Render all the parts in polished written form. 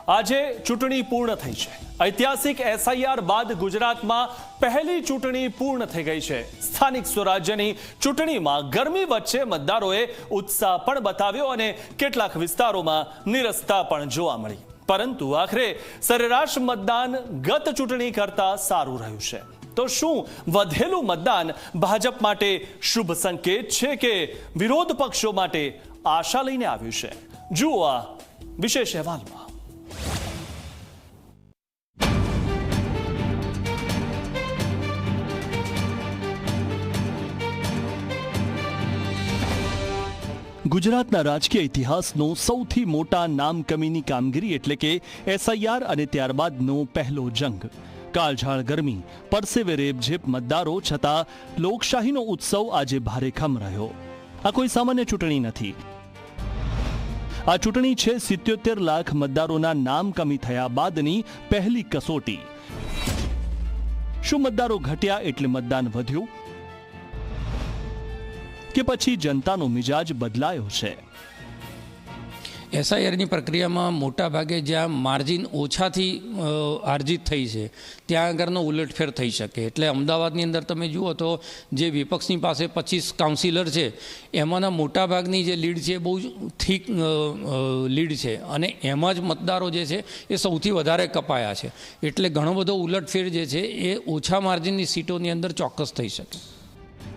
આજે ચૂંટણી પૂર્ણ થઈ છે। ઐતિહાસિક એસઆઈઆર બાદ ગુજરાતમાં પહેલી ચૂંટણી પૂર્ણ થઈ ગઈ છે। સ્થાનિક સ્વરાજ્યની ચૂંટણીમાં ગરમી વચ્ચે મતદારોએ ઉત્સાહ પણ બતાવ્યો અને કેટલાક વિસ્તારોમાં નીરસતા પણ જોવા મળી, પરંતુ આખરે સરેરાશ મતદાન ગત ચૂંટણી કરતા સારું રહ્યું છે। તો શું વધેલું મતદાન ભાજપ માટે શુભ સંકેત છે કે વિરોધ પક્ષો માટે આશા લઈને આવ્યું છે? જુઓ આ વિશેષ અહેવાલમાં। ગુજરાતના રાજકીય ઇતિહાસનો સૌથી મોટા નામકમીની કામગીરી એટલે કે એસઆઈઆર અને ત્યારબાદનો પહેલો જંગ। કાળઝાળ ગરમી, પરસેવે રેબઝેબ મતદારો છતાં લોકશાહીનો ઉત્સવ આજે ભારેખમ રહ્યો। આ કોઈ સામાન્ય ચૂંટણી નથી, આ ચૂંટણી છે 77 લાખ મતદારોના નામ કમી થયા બાદની પહેલી કસોટી। શું મતદારો ઘટ્યા એટલે મતદાન વધ્યું કે પછી જનતાનો મિજાજ બદલાયો છે? એસઆઈઆરની પ્રક્રિયામાં મોટા ભાગે જ્યાં માર્જિન ઓછાથી આર્જિત થઈ છે ત્યાં આગળનો ઉલટફેર થઈ શકે। એટલે અમદાવાદની અંદર તમે જુઓ તો જે વિપક્ષની પાસે 25 કાઉન્સિલર છે એમાંના મોટાભાગની જે લીડ છે બહુ થીક લીડ છે અને એમાં જ મતદારો જે છે એ સૌથી વધારે કપાયા છે। એટલે ઘણો બધો ઉલટફેર જે છે એ ઓછા માર્જિનની સીટોની અંદર ચોક્કસ થઈ શકે।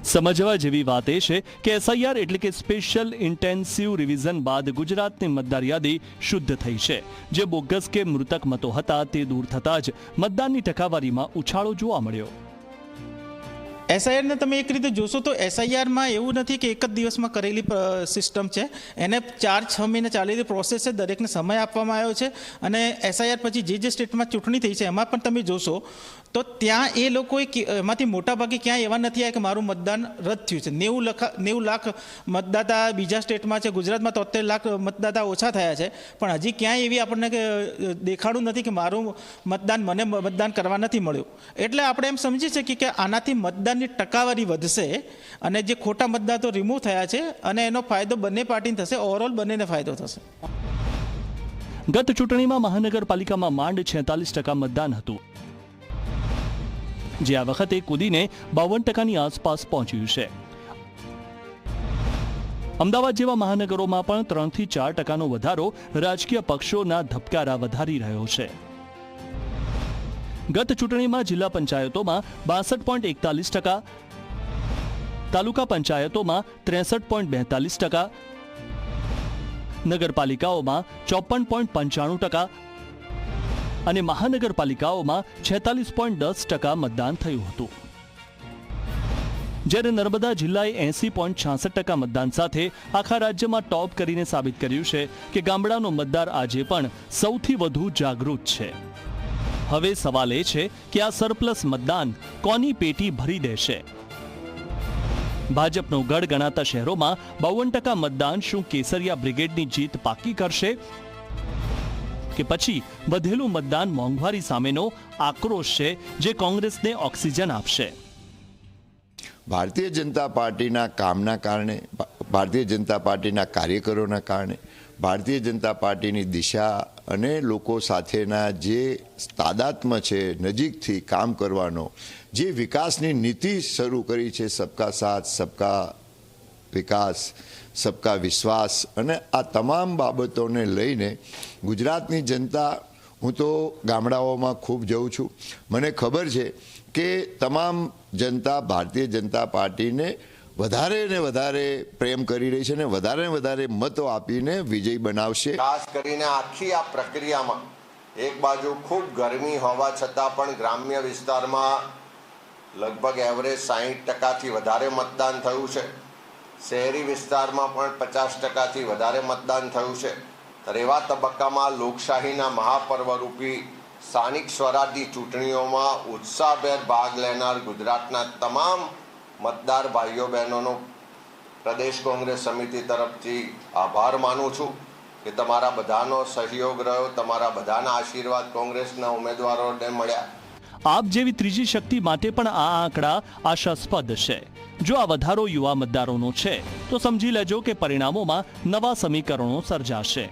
સમજવા જેવી વાત એ છે કે એસઆઈઆર એટલે કે સ્પેશિયલ ઇન્ટેન્સિવ રિવિઝન બાદ ગુજરાતની મતદાર યાદી શુદ્ધ થઈ છે। જે બોગસ કે મૃતક મતો હતા તે દૂર થતાં જ મતદાનની ટકાવારીમાં ઉછાળો જોવા મળ્યો। એસઆઈઆરને તમે એક રીતે જોશો તો એસઆઈઆરમાં એવું નથી કે એક જ દિવસમાં કરેલી સિસ્ટમ છે, એને 4-6 મહિના ચાલેલી પ્રોસેસ છે, દરેકને સમય આપવામાં આવ્યો છે। અને એસઆઈઆર પછી જે સ્ટેટમાં ચૂંટણી થઈ છે એમાં પણ તમે જોશો તો ત્યાં એ લોકોએ એમાંથી મોટાભાગે ક્યાંય એવા નથી આવ્યા કે મારું મતદાન રદ થયું છે। 90 લાખ મતદાતા બીજા સ્ટેટમાં છે, ગુજરાતમાં 73 લાખ મતદાતા ઓછા થયા છે, પણ હજી ક્યાંય એવી આપણને દેખાડું નથી કે મારું મને મતદાન કરવા નથી મળ્યું। એટલે આપણે એમ સમજી શકીએ કે આનાથી મતદાનની ટકાવારી વધશે અને જે ખોટા મતદાતો રિમૂવ થયા છે અને એનો ફાયદો બંને પાર્ટીને થશે, ઓવરઓલ બંનેને ફાયદો થશે। ગત ચૂંટણીમાં મહાનગરપાલિકામાં માંડ 46% મતદાન હતું, જે આ વખતે કૂદીને 52%ની આસપાસ પહોંચ્યું છે। અમદાવાદ જેવા મહાનગરોમાં પણ 3 થી 4% વધારો રાજકીય પક્ષોના ધબકારા વધારી રહ્યો છે। ગત ચૂંટણીમાં જિલ્લા પંચાયતોમાં 62.41%, તાલુકા પંચાયતોમાં 63.42%, નગરપાલિકાઓમાં 54.95% અને મહાનગરપાલિકાઓમાં 46.10% મતદાન થયું હતું। જ્યારે નર્મદા જિલ્લાએ 80.66% મતદાન સાથે આખા રાજ્યમાં ટોપ કરીને સાબિત કર્યું છે કે ગામડાનો મતદાર આજે પણ સૌથી વધુ જાગૃત છે। હવે સવાલ એ છે કે આ સરપ્લસ મતદાન કોની પેટી ભરી દેશે? ભાજપનો ગઢ ગણાતા શહેરોમાં 52% મતદાન શું કેસરિયા બ્રિગેડની જીત પાકી કરશે કે પછી વધેલું મતદાન મોંઘવારી સામેનો આક્રોશ છે જે કોંગ્રેસને ઓક્સિજન આપશે? ભારતીય જનતા પાર્ટીના કામના કારણે, ભારતીય જનતા પાર્ટીના કાર્યકરોના કારણે, ભારતીય જનતા પાર્ટીની દિશા અને લોકો સાથેના જે તાદાત્મ્ય છે, નજીકથી કામ કરવાનો, જે વિકાસની નીતિ શરૂ કરી છે, સબકા સાથ, સબકા વિકાસ, સબકા વિશ્વાસ, અને આ તમામ બાબતોને લઈને ગુજરાતની જનતા, હું તો ગામડાઓમાં ખૂબ જઉં છું, મને ખબર છે કે તમામ જનતા ભારતીય જનતા પાર્ટીને વધારે ને વધારે પ્રેમ કરી રહી છે અને વધારે મતો આપીને વિજય બનાવશે। ખાસ કરીને આખી આ પ્રક્રિયામાં એક બાજુ ખૂબ ગરમી હોવા છતાં પણ ગ્રામ્ય વિસ્તારમાં લગભગ એવરેજ 60%થી વધારે મતદાન થયું છે, શહેરી વિસ્તારમાં પણ 50%થી વધારે મતદાન થયું છે। ત્યારે એવા તબક્કામાં લોકશાહીના મહાપર્વ રૂપી સ્થાનિક સ્વરાજની ચૂંટણીઓમાં ઉત્સાહભેર ભાગ લેનાર ગુજરાતના તમામ મતદાર ભાઈઓ બહેનોનો પ્રદેશ કોંગ્રેસ સમિતિ તરફથી આભાર માનું છું કે તમારા બધાનો સહયોગ રહ્યો, તમારા બધાના આશીર્વાદ કોંગ્રેસના ઉમેદવારોને મળ્યા। આપ જેવી ત્રીજી શક્તિ માટે પણ આ આંકડા આશાસ્પદ છે। જો આ વધારો યુવા મતદારોનો છે તો સમજી લેજો કે પરિણામોમાં નવા સમીકરણો સર્જાશે।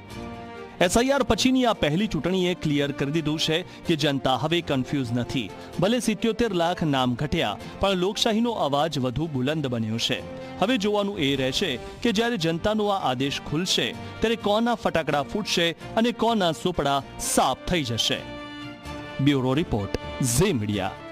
એસઆઈઆર પછીની આ પહેલી ચૂંટણીએ ક્લિયર કરી દીધું છે કે જનતા હવે કન્ફ્યુઝ નથી. ભલે 77 લાખ નામ ઘટ્યા, પણ લોકશાહીનો અવાજ વધુ બુલંદ બન્યો છે. હવે જોવાનું એ રહેશે કે જ્યારે જનતાનો આ આદેશ ખુલશે ત્યારે કોના ફટાકડા ફૂટશે અને કોના સુપડા સાફ થઈ જશે. Bureau report, Zee media.